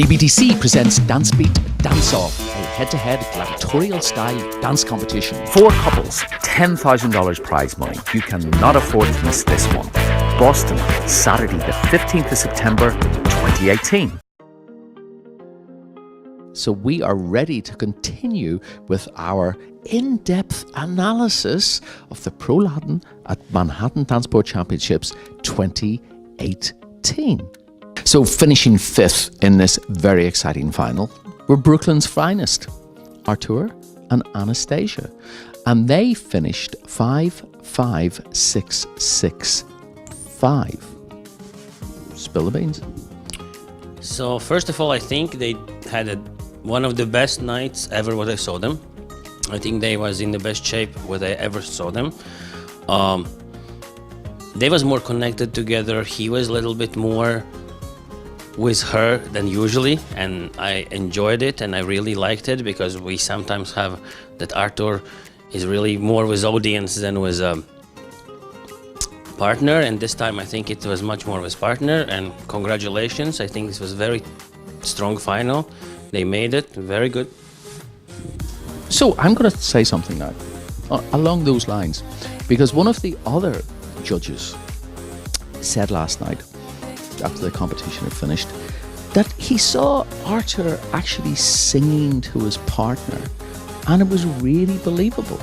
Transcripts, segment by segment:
DBDC presents DanceBeat Dance Off, a head-to-head gladiatorial-style dance competition. 4 couples, $10,000 prize money. You cannot afford to miss this one. Boston, Saturday the 15th of September, 2018. So we are ready to continue with our in-depth analysis of the Pro Latin at Manhattan Danceboard Championships 2018. So finishing 5th in this very exciting final were Brooklyn's finest, Artur and Anastasia. And they finished 5-5-6-6-5. Spill the beans. So first of all, I think they had one of the best nights ever when I saw them. I think they was in the best shape when I ever saw them. They was more connected together. He was a little bit more with her than usually, and I enjoyed it and I really liked it, because we sometimes have that Artur is really more with audience than with a partner, and this time I think it was much more with partner. And congratulations, I think this was very strong final. They made it very good. So I'm going to say something now along those lines, because one of the other judges said last night, after the competition had finished, that he saw Artur actually singing to his partner, and it was really believable.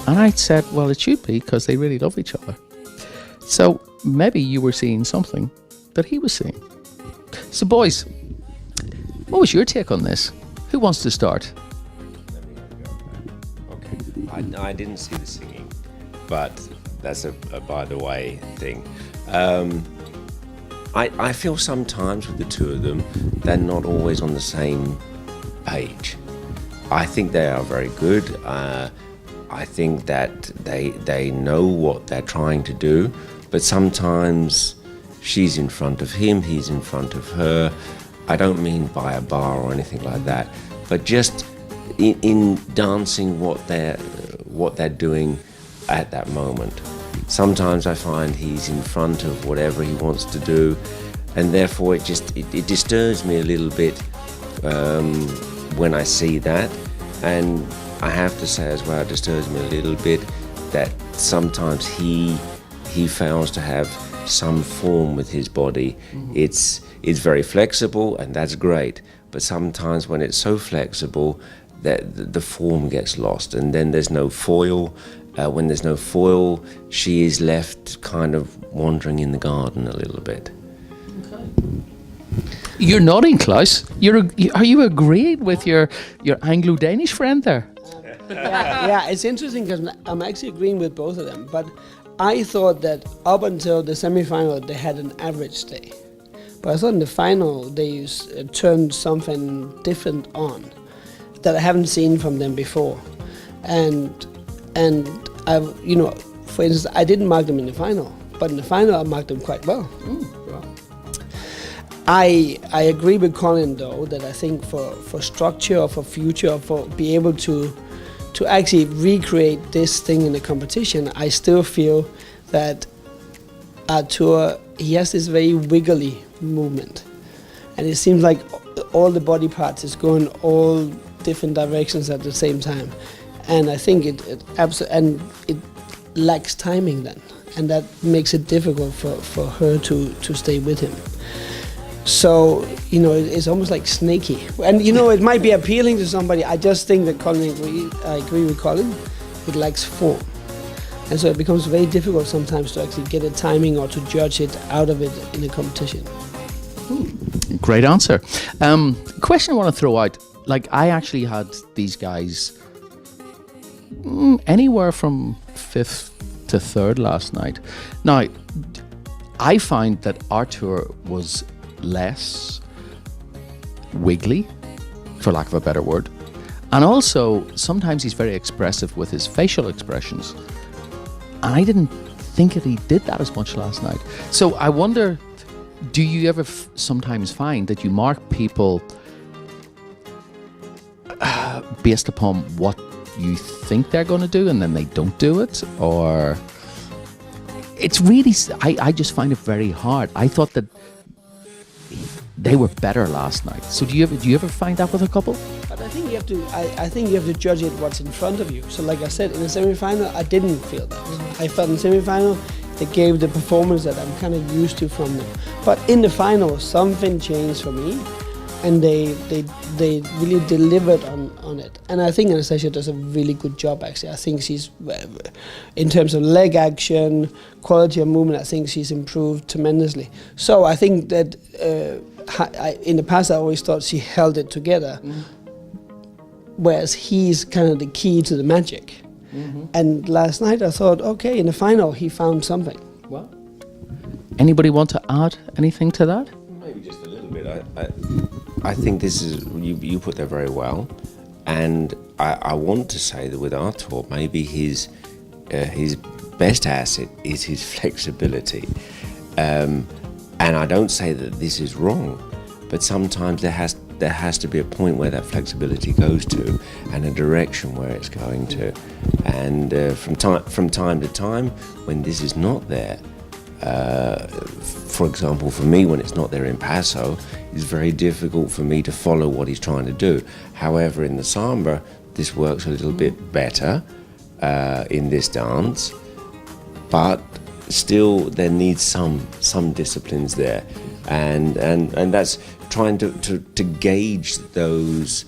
And I said, well, it should be, because they really love each other. So maybe you were seeing something that he was seeing. So boys, what was your take on this? Who wants to start? Okay. I didn't see the singing, but that's a by the way thing. I feel sometimes with the two of them, they're not always on the same page. I think they are very good. I think that they know what they're trying to do, but sometimes she's in front of him, he's in front of her. I don't mean by a bar or anything like that, but just in dancing what they're doing at that moment. Sometimes I find he's in front of whatever he wants to do, and therefore it disturbs me a little bit when I see that. And I have to say as well, it disturbs me a little bit that sometimes he fails to have some form with his body. It's very flexible, and that's great, but sometimes when it's so flexible that the form gets lost, and then there's no foil. When there's no foil, she is left kind of wandering in the garden a little bit. Okay. You're nodding, Klaus. Are you agreeing with your Anglo-Danish friend there? Yeah, it's interesting because I'm actually agreeing with both of them. But I thought that up until the semi-final they had an average day. But I thought in the final they turned something different on that I haven't seen from them before. And I, for instance, I didn't mark them in the final, but in the final I marked them quite well. Wow. I agree with Colin though, that I think for structure, for future, for be able to actually recreate this thing in the competition, I still feel that Artur, he has this very wiggly movement, and it seems like all the body parts is going all different directions at the same time. And I think it lacks timing then, and that makes it difficult for her to stay with him. So, it's almost like snaky. And, it might be appealing to somebody. I just think that I agree with Colin, it lacks form. And so it becomes very difficult sometimes to actually get a timing or to judge it out of it in a competition. Great answer. Question I want to throw out, I actually had these guys anywhere from 5th to 3rd last night. Now, I find that Artur was less wiggly, for lack of a better word, and also sometimes he's very expressive with his facial expressions, and I didn't think that he did that as much last night. So I wonder, do you ever sometimes find that you mark people based upon what you think they're going to do and then they don't do it? Or it's really, I just find it very hard. I thought that they were better last night. So do you ever find that with a couple? But I think you have to. I think you have to judge it what's in front of you. So, like I said, in the semi-final, I didn't feel that. I felt in the semi-final they gave the performance that I'm kind of used to from them. But in the final, something changed for me, and they really delivered on it. And I think Anastasia does a really good job. Actually, I think she's, in terms of leg action, quality of movement, I think she's improved tremendously. So I think that. In the past, I always thought she held it together, whereas he's kind of the key to the magic. And last night, I thought, okay, in the final, he found something. Well, anybody want to add anything to that? Maybe just a little bit. I think this is, you put that very well, and I want to say that with Artur, maybe his best asset is his flexibility. And I don't say that this is wrong, but sometimes there has to be a point where that flexibility goes to, and a direction where it's going to. And from time to time, when this is not there, for example, for me, when it's not there in passo, it's very difficult for me to follow what he's trying to do. However, in the samba, this works a little bit better in this dance, but still there needs some disciplines there, and that's trying to gauge those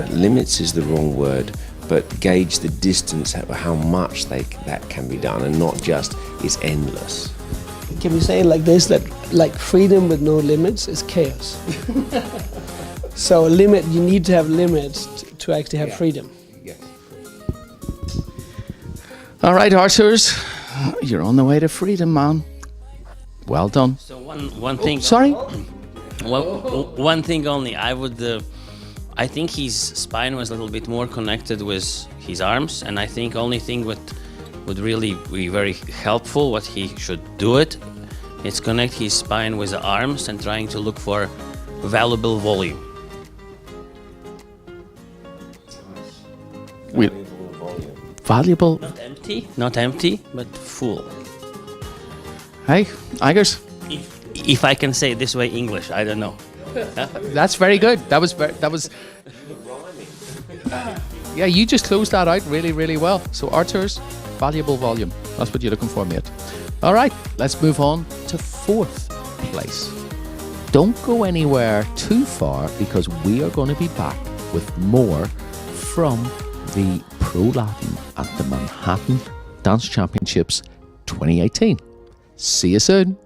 limits is the wrong word, but gauge the distance, how much that can be done, and not just it's endless. Can we say it like this, that like freedom with no limits is chaos? So you need to have limits to actually have freedom. All right, Arturs, you're on the way to freedom, man. Well done. So one thing. Sorry. One thing only. I think his spine was a little bit more connected with his arms, and I think only thing would really be very helpful, what he should do is connect his spine with the arms and trying to look for valuable volume. Valuable. Not empty, but full. Hey, Igers. If I can say it this way, English, I don't know. That's very good. That was. Yeah, you just closed that out really, really well. So Artur's valuable volume. That's what you're looking for, mate. All right, let's move on to fourth place. Don't go anywhere too far, because we are going to be back with more from the Pro Latin at the Manhattan Dance Championships 2018. See you soon.